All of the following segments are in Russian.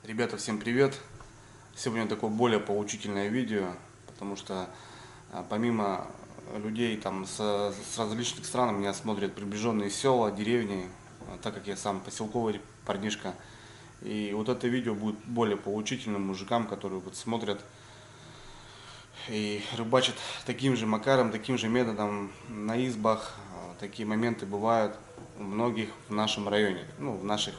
Ребята, всем привет! Сегодня такое более поучительное видео, потому что помимо людей там с различных стран меня смотрят приближенные села, деревни, так как я сам поселковый парнишка. И вот это видео будет более поучительным мужикам, которые вот смотрят и рыбачат таким же макаром, таким же методом на избах. Такие моменты бывают у многих в нашем районе, ну, в нашей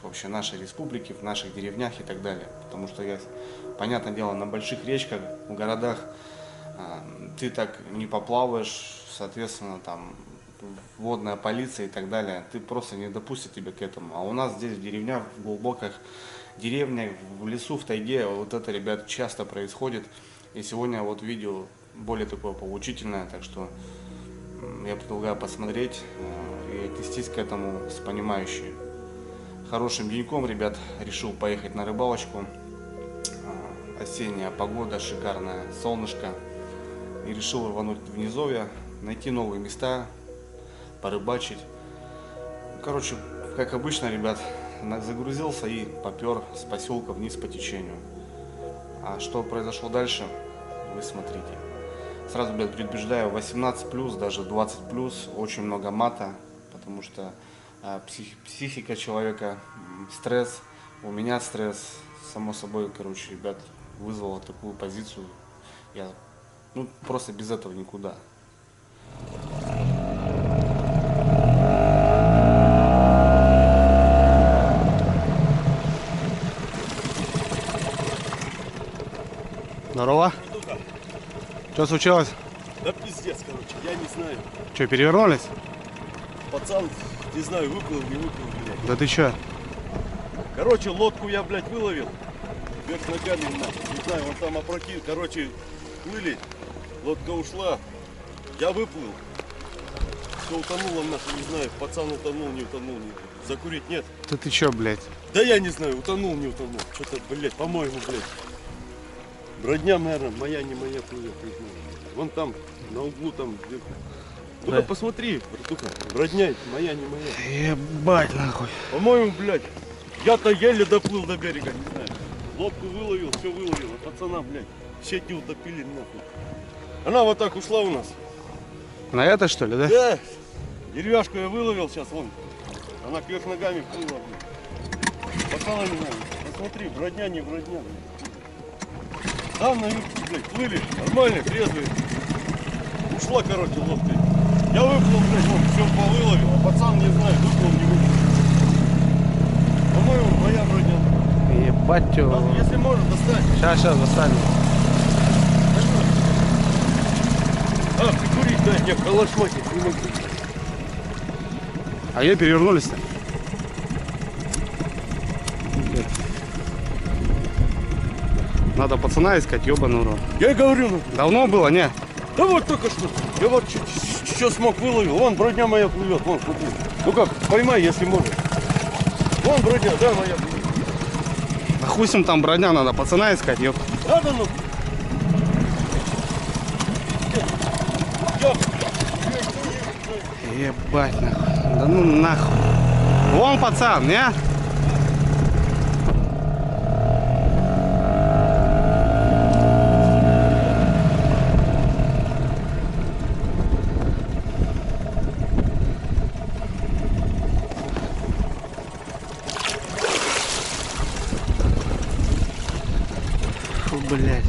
республике, в наших деревнях и так далее. Потому что я, понятное дело, на больших речках, в городах ты так не поплаваешь, соответственно, там водная полиция и так далее, ты просто не допустит тебя к этому. А у нас здесь в деревнях, в глубоких деревнях, в лесу, в тайге, вот это, ребят, часто происходит. И сегодня вот видео более такое поучительное, так что я предлагаю посмотреть и отнестись к этому с понимающей. Хорошим деньком, ребят, решил поехать на рыбалочку. Осенняя погода, шикарное солнышко. И решил рвануть в низовье, найти новые места, порыбачить. Короче, как обычно, ребят, загрузился и попер с поселка вниз по течению. А что произошло дальше, вы смотрите. Сразу, ребят, предупреждаю, 18+, даже 20+, очень много мата, потому что психика человека, стресс, у меня стресс, само собой, короче, ребят, вызвало такую позицию. Я, просто без этого никуда. Здорово. Что случилось? Да пиздец, короче, я не знаю. Что, перевернулись? Пацан, не знаю, выплыл, не выплыл, блядь. Да ты чё? Короче, лодку я, блядь, выловил. Вверх ногами, нахуй. Не знаю, он там опрокинул. Короче, плыли. Лодка ушла. Я выплыл. Все утонуло, нахуй, не знаю. Пацан утонул, не утонул. Закурить нет. Да ты чё, блядь? Да я не знаю, утонул, не утонул. Что-то, блядь, по-моему, блядь. Бродня, наверное, моя, не моя плывет, не знаю. Вон там, на углу там, вверху. Ну-ка, посмотри, братуха. Бродня, моя, не моя. Ебать, нахуй. По-моему, блядь, я-то еле доплыл до берега, не знаю. Лодку выловил, все выловил. А пацана, блядь, сеть утопили, нахуй. Она вот так ушла у нас. На это, что ли, да? Да. Деревяшку я выловил сейчас, вон. Она кверх ногами плыла, блядь. Пацана не знаю. Посмотри, бродня, не бродня, блядь. Там наверху, блядь, плыли, нормально, трезвые. Ушла, короче, лодка. Я выплыл, блядь, вон, все повыловил, а пацан, не знаю, выплыл, не выплыл. По-моему, моя бродня. Ебать, чё. Если можно, достань. Сейчас достанем. Прикурить, да, не, калашматить не могу. А где перевернулись-то? Надо пацана искать, ебаный урод. Я и говорю, ну. Давно было, не? Да вот только что. Я вот что смог выловил. Вон бродня моя плывет, вон, смотри. Ну как, поймай, если можешь. Вон бродня, да, моя плывет. Да хуй с ним там бродня, надо пацана искать, ёб. Надо, ну. Ебать, нахуй. Да ну нахуй. Вон пацан, не? Фу, блядь.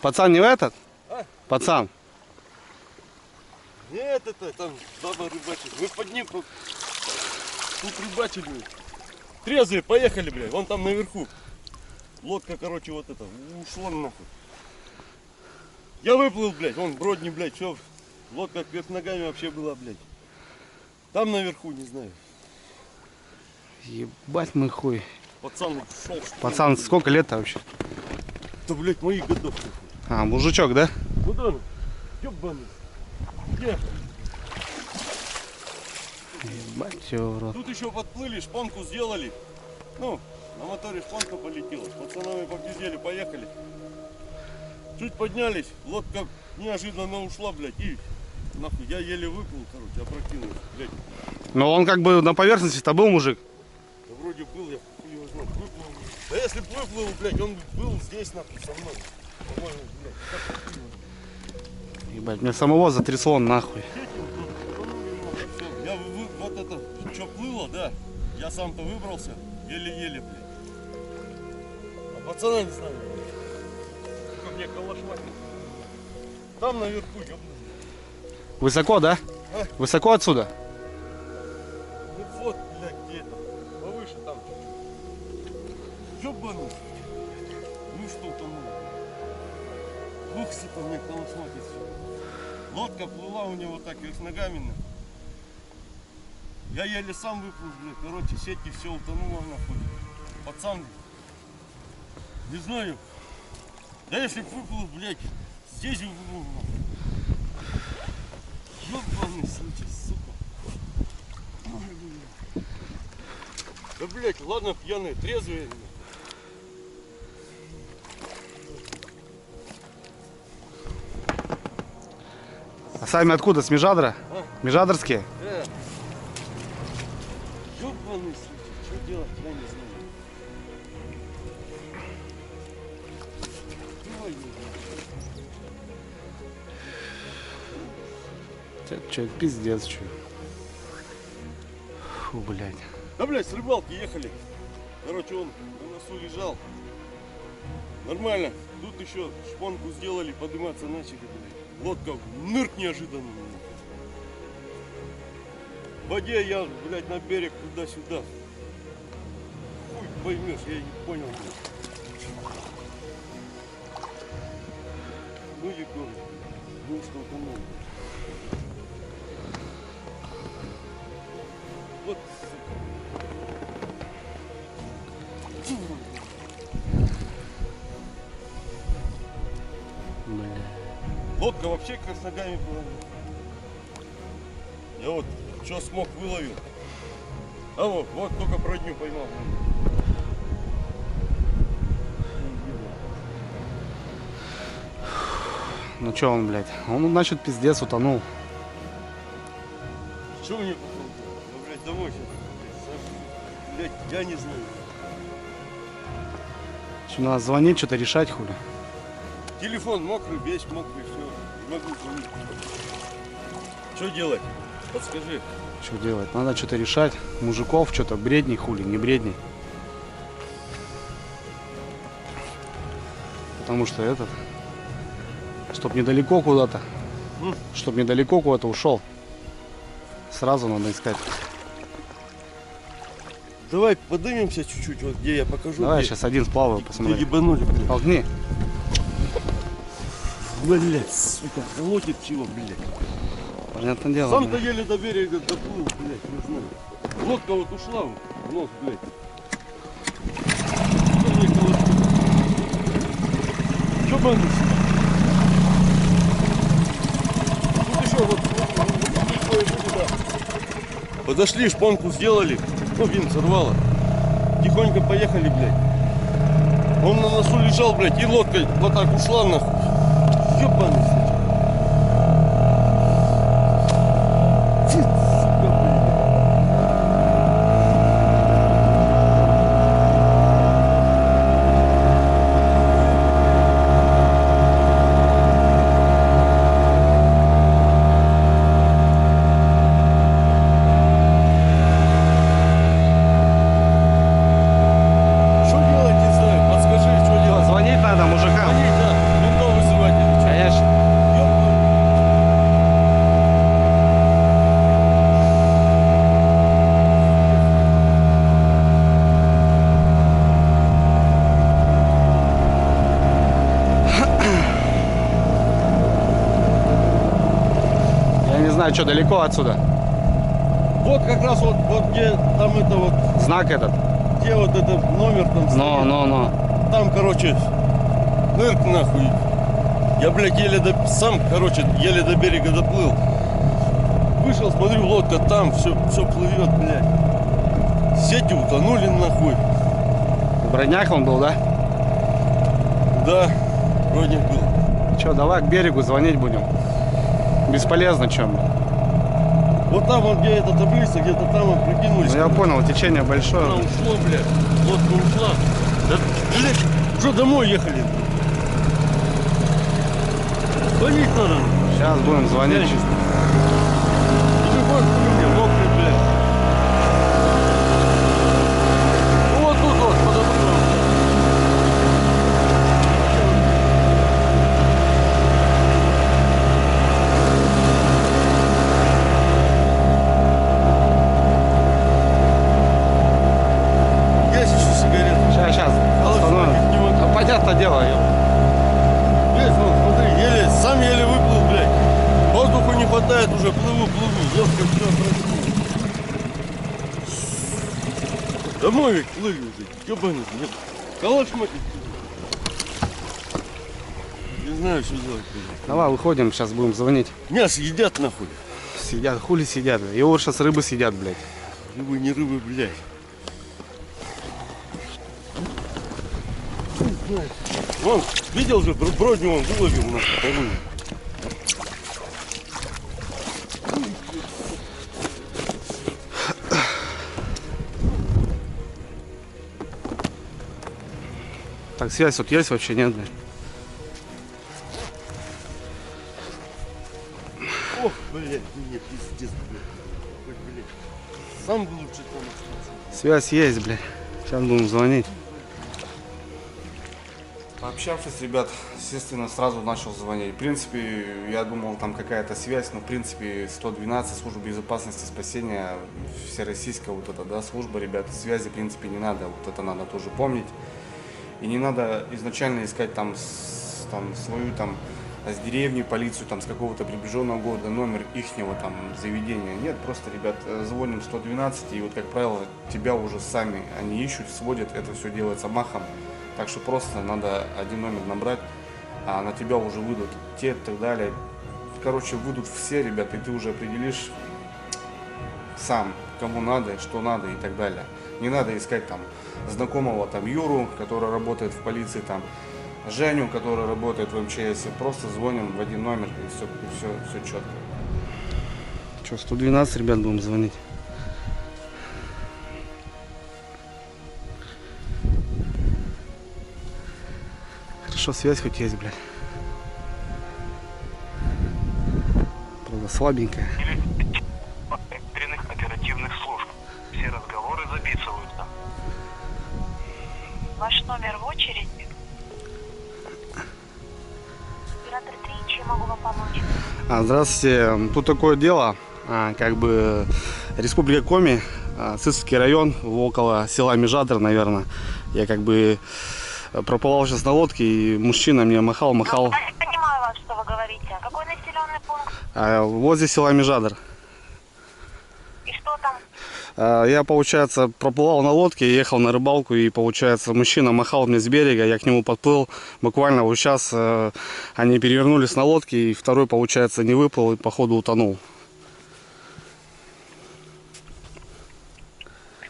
Пацан не в этот? А? Пацан. Нет, это там баба рыбачит. Мы под ним тут рыбачили. Трезвые, поехали, блядь. Вон там наверху. Лодка, короче, вот это. Ушла нахуй. Я выплыл, блядь. Вон бродни, блядь, все. Лодка вверх ногами вообще была, блядь. Там наверху, не знаю. Ебать мой хуй. Пацан шел. Пацан, сколько лет-то вообще? Да, блядь, моих годов. А, мужичок, да? Куда он? Ёбаный. Где? Ебать его в рот. Тут еще подплыли, шпонку сделали. Ну, на моторе шпонка полетела. С пацанами попиздели, поехали. Чуть поднялись, лодка неожиданно ушла, блядь, и нахуй, я еле выплыл, короче, опрокинулся, блядь. Но он как бы на поверхности-то был мужик. Да вроде был, я хуй его знаю, выплыл. Да если бы выплыл, блядь, он был здесь, нахуй, со мной. По-моему, блядь, как выплыл. Ебать, меня самого затрясло нахуй. Я вот это, что плыло, да, я сам-то выбрался, еле-еле, блядь. А пацана не знаю, блядь. Сука, мне калашматит. Там наверху, ёбаный. Высоко, да? А? Высоко отсюда? Ну вот, блядь, где-то. Повыше там чуть-чуть. Ёбаный. Ну что там? Ух, сука, мне калашматит всё. Лодка плыла у него так, вверх ногами, нахуй. Я еле сам выплыл, блядь. Короче, сетки все утонуло, нахуй. Пацан, не знаю. Да если б выплыл, блядь, здесь выплыл, нахуй. Ёбаный случай, сука. Ой, блядь. Да, блядь, ладно, пьяные, трезвые. А сами откуда? С Межадра? А? Межадрские? Ёбаный случай, что делать, я не знаю. Ой, Че, пиздец, че. Фу, блядь. да, блядь, с рыбалки ехали. Короче, он на носу лежал. Нормально. Тут еще шпонку сделали, подниматься начали, блядь. Лодка нырк неожиданно. В воде я, блядь, на берег туда-сюда. Хуй поймешь, я не понял, блядь. Ну, Егор, ну что утонул. Вот, сука. Бля. Лодка вообще как с ногами была. Я вот что смог выловил. А вот только бродню поймал. Ну че он, блядь? Он, значит, пиздец утонул. Что мне потом? Ну, блядь, домой сейчас. Блядь, я не знаю. Че, надо звонить, что-то решать, хули. Телефон мокрый, весь мокрый, все. Не могу звонить. Что делать? Подскажи. Что делать? Надо что-то решать. Мужиков, что-то бредни, хули, не бредни. Потому что этот, чтоб недалеко куда-то, чтоб недалеко куда-то ушел. Сразу надо искать. Давай поднимемся чуть-чуть, вот где я покажу. Давай, где, сейчас один сплаваю, где посмотри. ебанули, блядь. Толкни. Блядь, сука, колотит чего, блядь. Понятное дело. Сам-то блядь. еле до берега доплыл, блядь, не знаю. Лодка вот ушла в нос, блядь. Что мне колотит? Ёбаный. Тут еще вот подошли, шпонку сделали. Ну, винт сорвало. Тихонько поехали, блядь. Он на носу лежал, блядь, и лодка вот так ушла, нахуй. Ёбаный. Звонить надо мужикам. Конечно. Я не знаю, что далеко отсюда. Вот как раз вот где там это вот, Знак этот. где вот этот номер там стоит. Но. Там, короче, нырк нахуй. Я, блядь, еле до берега доплыл. вышел, смотрю, лодка там, все плывет, блядь. Сети утонули нахуй. Броняк он был, да? Да, вроде был. Че, давай к берегу звонить будем. Бесполезно, чем. Вот там вот где эта таблица, где-то там вот прикинулись. Ну я понял, течение Она большое. ушло, блядь. Лодка ушла. Да, блядь, уже домой ехали. Звонить надо. Сейчас будем звонить. Телефон мне мокрый, блядь. Ну вот тут вот, подобно. Есть еще сигареты. Сейчас. Холодильник не могу. Ну, понятное дело. Есть, вон, смотри, сам еле выплыл, блядь. Воздуха не хватает, уже плыву. Лодка все проснула. Домой ведь плыли уже, ебаный, нет. Калаш мать. Не знаю, что делать, блядь. Давай выходим, сейчас будем звонить. Мясо едят нахуй. Сидят, хули сидят. И вот сейчас рыбы сидят, блядь. Рыбы, не рыбы, блядь. Вон, видел же, бродню он выловил на вторую. Так, связь вот есть вообще, нет, блядь? Ох, блядь, мне пиздец, блядь. Хоть, блядь, сам бы лучше там остался. Связь есть, блядь. Сейчас будем звонить. Пообщавшись, ребят, естественно, сразу начал звонить. В принципе, я думал, там какая-то связь, но в принципе 112, служба безопасности спасения, всероссийская вот эта, да, служба, ребят, связи в принципе не надо, вот это надо тоже помнить. И не надо изначально искать там, свою там с деревни полицию, там с какого-то приближенного города, номер ихнего там заведения. Нет, просто, ребят, звоним 112, и вот, как правило, тебя уже сами они ищут, сводят, это все делается махом. Так что просто надо один номер набрать, а на тебя уже выйдут те и так далее. Короче, выйдут все, ребят, и ты уже определишь сам, кому надо, что надо и так далее. Не надо искать там знакомого там Юру, который работает в полиции, там Женю, который работает в МЧС. Просто звоним в один номер, и все четко. Что, 112, ребят, будем звонить. Хорошо, связь хоть есть, блядь. Правда, слабенькая. Экстренных оперативных служб. Все разговоры записываются. Ваш номер в очереди. Оператор 3, чем могу вам помочь? Здравствуйте. Тут такое дело, как бы Республика Коми, Сысский район, около села Межатор, наверное. Я как бы проплывал сейчас на лодке, и мужчина мне махал. Я не понимаю вас, что вы говорите. Какой населенный пункт? Возле села Межатор. И что там? Я, получается, проплывал на лодке, ехал на рыбалку, и, получается, мужчина махал мне с берега, я к нему подплыл. Буквально вот сейчас они перевернулись на лодке, и второй, получается, не выплыл и, походу, утонул.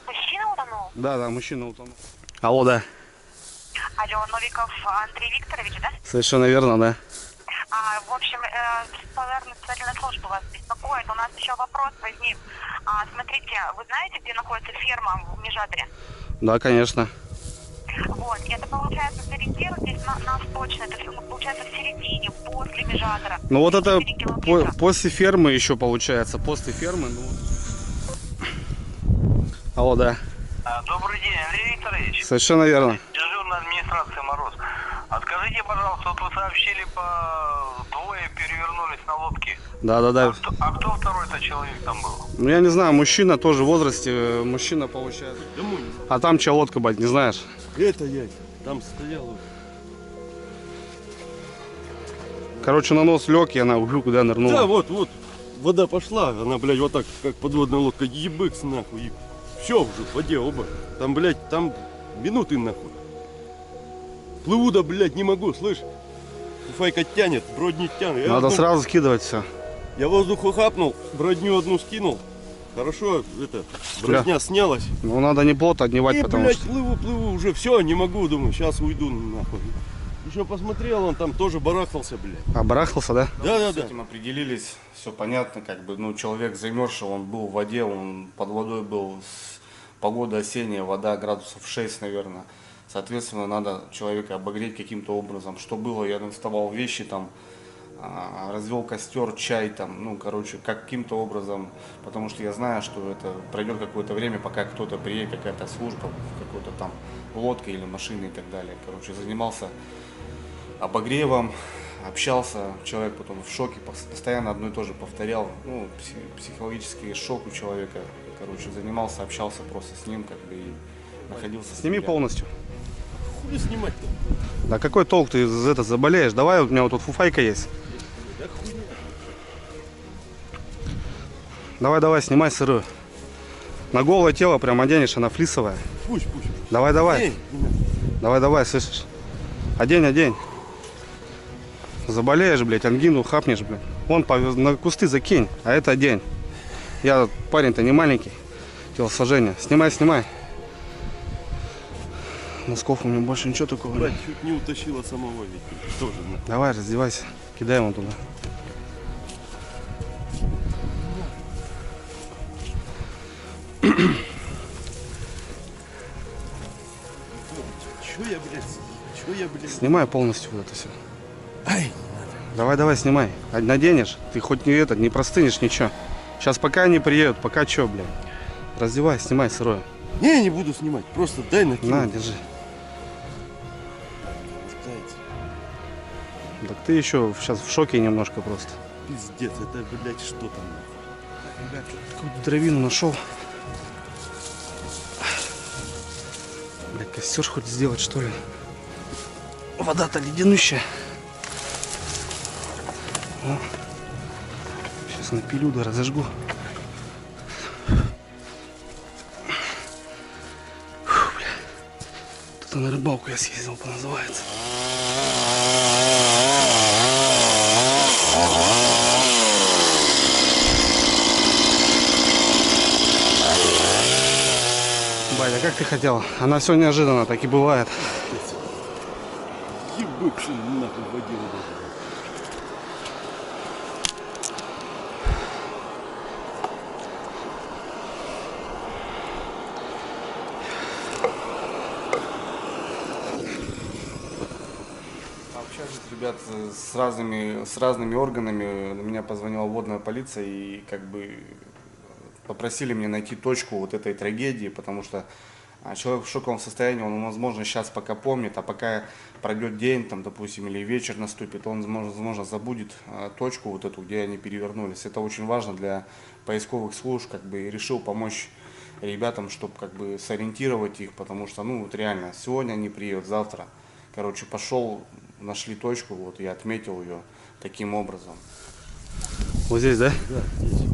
Мужчина утонул? Да, мужчина утонул. Алло, да. Алло, Новиков Андрей Викторович, да? Совершенно верно, да. В общем, специальная служба вас беспокоит. У нас еще вопрос возник. Смотрите, вы знаете, где находится ферма в Межатре? Да, конечно. Вот, это получается, сориентируйтесь на восточно, это получается в середине, после Межатора. Ну вот это 4 километра. после фермы еще получается, после фермы. Ну... Алло, да. Добрый день, Андрей Викторович. Совершенно верно. Дежурная администрация «Мороз». А скажите, пожалуйста, вот вы сообщили, двое перевернулись на лодке. Да. А кто второй-то человек там был? Ну я не знаю, мужчина тоже в возрасте, мужчина получается. Домой. А там чья лодка, бать, не знаешь? Это я, там стоял. Короче, на нос лег, и она куда нырнула. Да, вот, вода пошла, она, блядь, вот так, как подводная лодка, ебыкс, нахуй, и все уже в воде оба. Там, блядь, там минуты, нахуй. Плыву, да, блядь, не могу, слышь? Фуфайка тянет, брод не тянет. Надо сразу скидывать все. Я воздуху хапнул, броню одну скинул. Хорошо, броня снялась. Ну надо не плот отнимать, И, потому блядь, что... плыву, уже все, не могу, думаю, сейчас уйду нахуй. Еще посмотрел, он там тоже барахтался, блядь. А, барахтался, да? Да. С этим определились, все понятно, как бы, ну, человек замерзший, он был в воде, он под водой был, погода осенняя, вода градусов 6, наверное. Соответственно, надо человека обогреть каким-то образом. Что было, я доставал вещи там, развел костер, чай там, ну, короче, каким-то образом, потому что я знаю, что это пройдет какое-то время, пока кто-то приедет, какая-то служба, какой-то там лодка или машина и так далее. Короче, занимался обогревом, общался, человек потом в шоке, постоянно одно и то же повторял, ну, психологический шок у человека, короче, занимался, общался просто с ним, как бы, и находился с ним Сними рядом. полностью. Хули снимать-то? Да какой толк, ты заболеешь? Давай, у меня вот тут фуфайка есть. Да хуйня. Давай, снимай сырую. На голое тело прям оденешь, она флисовая. Пусть. Давай. Эй, не надо. Давай, слышишь? Одень. Заболеешь, блядь, ангину хапнешь, блядь. Вон на кусты закинь, а это одень. Я парень-то не маленький. Телосложение. Снимай. Носков у меня больше ничего такого нет. Блядь, чуть не утащила самого ведь. Тоже нахуй. Давай, раздевайся. Кидай его туда. Чё я, блядь? Снимай полностью вот это все. Ай, Давай, снимай. Наденешь, ты хоть не простынешь, ничего. Сейчас пока они приедут, пока что, блядь. Раздевай, снимай сырое. не буду снимать, просто дай накину. На, держи. Так ты еще сейчас в шоке немножко просто. Пиздец, это, блядь, что там? нахуй? Какую-то дровину нашел. Блядь, костер хоть сделать, что ли? Вода-то леденущая. Сейчас напилю да разожгу. Фу, бля. Тут на рыбалку я съездил, называется. Батя, как ты хотел? Она все неожиданно, так и бывает. Ебучий нахуй водил. Общались, ребят, с разными органами. На меня позвонила водная полиция и как бы попросили меня найти точку вот этой трагедии, потому что человек в шоковом состоянии, он, возможно, сейчас пока помнит, а пока пройдет день, там, допустим, или вечер наступит, он, возможно, забудет точку вот эту, где они перевернулись. Это очень важно для поисковых служб, как бы, и решил помочь ребятам, чтобы как бы сориентировать их, потому что, ну, вот реально, сегодня они приедут, завтра. Короче, пошел, нашли точку, вот, я отметил ее таким образом. Вот здесь, да? Да, здесь.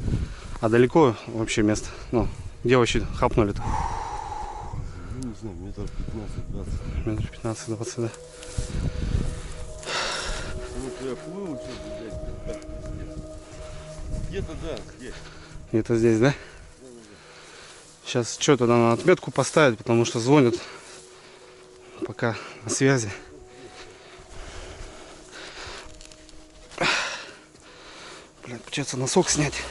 А далеко вообще место? Ну, где вообще хапнули-то? Ну, не знаю, метров 15-20. Метров 15-20, да. Вот я плыл сейчас, блядь, как пиздец. Где-то, да, здесь. Где-то здесь, да? Сейчас что-то надо отметку поставить, потому что звонят. Пока на связи. Блин, придется носок снять.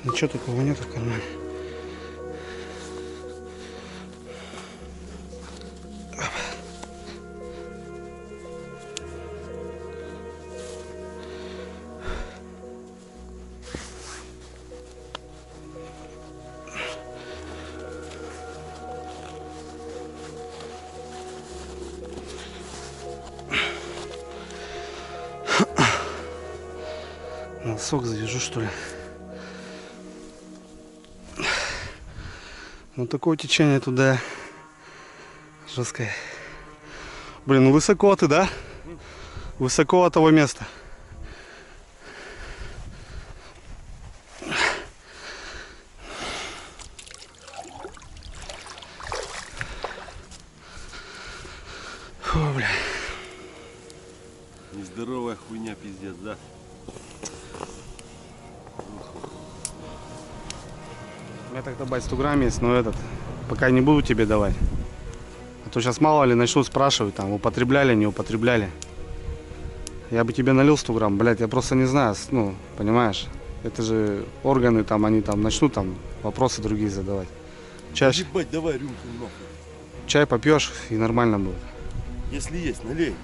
Ничего такого нету в кармане. Носок завяжу, что ли. Ну такое течение туда жесткое. Блин, ну высоко ты, да? Высоко от того места. Фу, бля. Не здоровая хуйня, пиздец, да? У меня так добавить 100 грамм есть, но пока не буду тебе давать. А то сейчас мало ли начнут спрашивать, там, употребляли, не употребляли. Я бы тебе налил 100 грамм, блядь, я просто не знаю, ну, понимаешь? Это же органы, там, они там начнут там вопросы другие задавать. Чаще. Ебать, давай рюмку нахуй. Чай попьешь и нормально будет. Если есть, налей.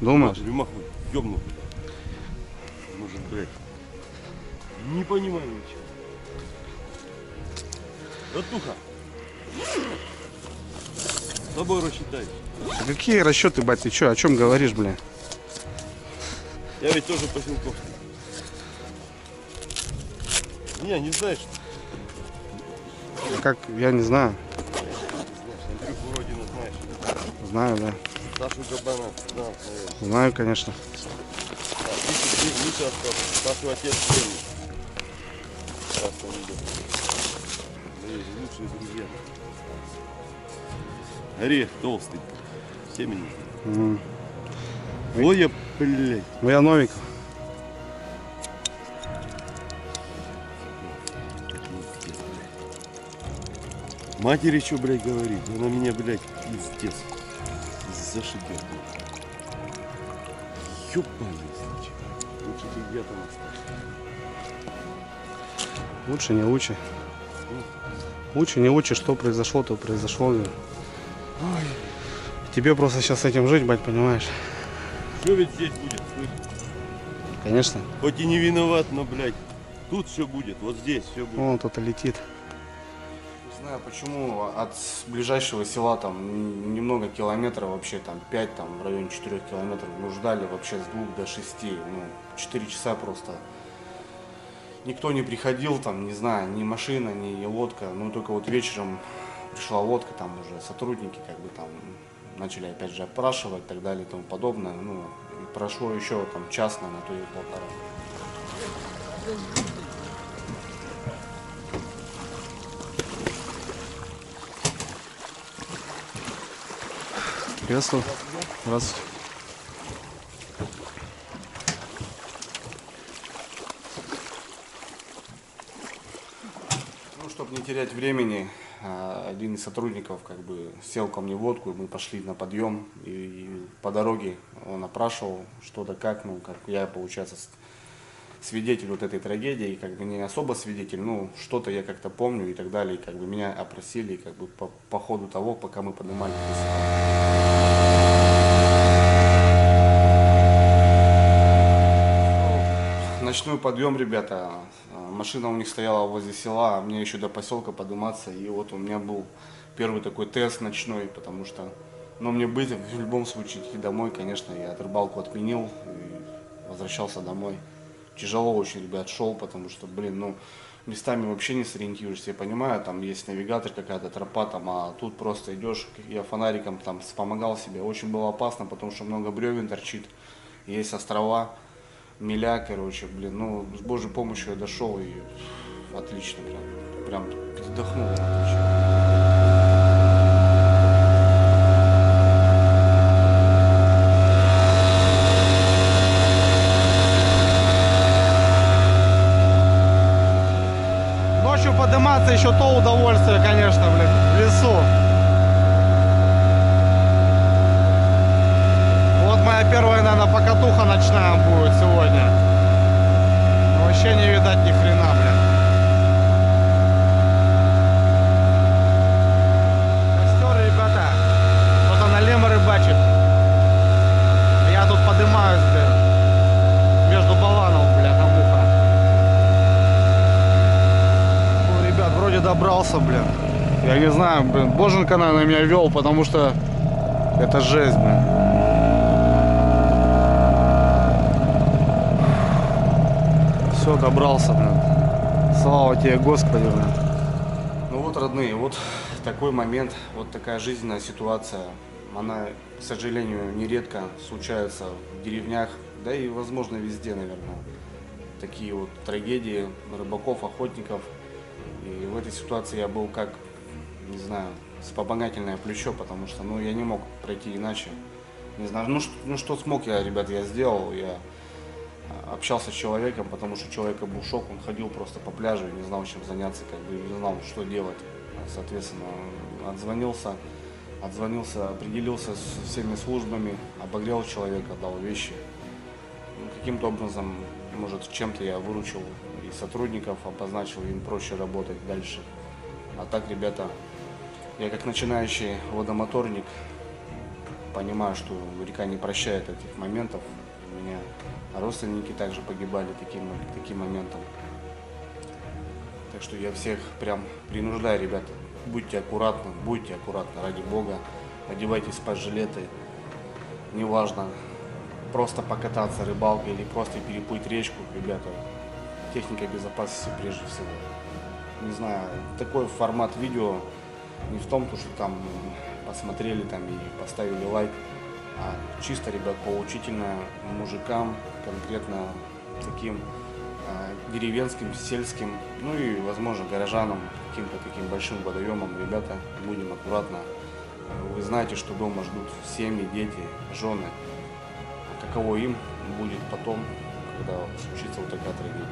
Думаешь? Рюмаху, ёбну. Может, блядь. Не понимаю ничего. Братуха. С тобой рассчитаюсь. А какие расчеты, бать, ты что, о чем говоришь, бля? Я ведь тоже поселковский. Меня не знаешь? Как, я не знаю. Знаешь, Андрюху Родину знаешь. Знаю, да. Сашу Габана, да, наверное. Знаю, конечно. Миша остался. Сашу отец Сеня. Сашу видел. Мои лучшие друзья. Орех толстый. Семени. Ой, я, блядь. Я Новиков. Матери что, блядь, говорит? Она меня, блядь, пиздец. Зашибет. Ёбаный случай. Лучше бы я там остался. Лучше, не лучше. Лучше, не лучше, что произошло, то произошло. Ой. Тебе просто сейчас с этим жить, бать, понимаешь? Что ведь здесь будет, слышишь? Конечно. Хоть и не виноват, но, блядь, тут все будет, вот здесь все будет. Вон кто-то летит. Не знаю почему от ближайшего села там немного километров, вообще там 5, там в районе 4 километров, ну ждали вообще с 2 до 6, ну 4 часа просто. Никто не приходил, там, не знаю, ни машина, ни лодка, ну только вот вечером пришла лодка, там уже сотрудники как бы там начали опять же опрашивать и так далее и тому подобное, ну и прошло еще там час, наверное, то и полтора. Приветствую. Здравствуйте. Ну, чтобы не терять времени, один из сотрудников как бы сел ко мне в лодку, и мы пошли на подъем, и по дороге он опрашивал что да как, ну, как я, получается, свидетель вот этой трагедии, и как бы не особо свидетель, ну, что-то я как-то помню и так далее, и как бы меня опросили, как бы по ходу того, пока мы поднимали ночной подъем, ребята. Машина у них стояла возле села, а мне еще до поселка подниматься. И вот у меня был первый такой тест ночной, потому что, ну, мне быть в любом случае идти домой, конечно, я рыбалку отменил и возвращался домой. Тяжело очень, ребят, шел, потому что, блин, ну, местами вообще не сориентируешься, я понимаю, там есть навигатор, какая-то тропа там, а тут просто идешь, я фонариком там вспомогал себе, очень было опасно, потому что много бревен торчит, есть острова. Миля, короче, блин, ну, с Божьей помощью я дошел и отлично, прям передохнул, отлично. Ночью подниматься еще то удовольствие, конечно, блин, в лесу. Моя первая, наверное, покатуха ночная будет сегодня. Вообще не видать ни хрена, блин. Костер, ребята. Кто-то на лемо рыбачит. Я тут поднимаюсь, блин. Между баланов, бля, там муха. Ну, ребят, вроде добрался, блин. Я не знаю, блин. Боженька, наверное, меня вел, потому что это жесть, блин. Все, добрался, блин. Слава тебе, Господи, блин. Ну вот, родные, вот такой момент, вот такая жизненная ситуация. Она, к сожалению, нередко случается в деревнях, да и, возможно, везде, наверное. Такие вот трагедии рыбаков, охотников. И в этой ситуации я был как, не знаю, вспомогательное плечо, потому что, ну, я не мог пройти иначе. Не знаю, ну что смог я, ребят, я сделал. Я общался с человеком, потому что у человека был шок, он ходил просто по пляжу и не знал, чем заняться, как бы не знал, что делать. Соответственно, отзвонился, определился с всеми службами, обогрел человека, дал вещи. Ну, каким-то образом, может, чем-то я выручил и сотрудников, обозначил, им проще работать дальше. А так, ребята, я как начинающий водомоторник понимаю, что река не прощает этих моментов. У меня родственники также погибали таким моментом. Так что я всех прям принуждаю, ребята, будьте аккуратны, ради бога. Одевайте спас-жилеты, неважно, просто покататься рыбалкой или просто переплыть речку, ребята. Техника безопасности прежде всего. Не знаю, такой формат видео не в том, что там посмотрели там и поставили лайк, а чисто, ребят, поучительно мужикам, конкретно таким деревенским, сельским, ну и, возможно, горожанам, каким-то таким большим водоемам. Ребята, будем аккуратно. Вы знаете, что дома ждут семьи, дети, жены. Каково им будет потом, когда случится вот такая трагедия.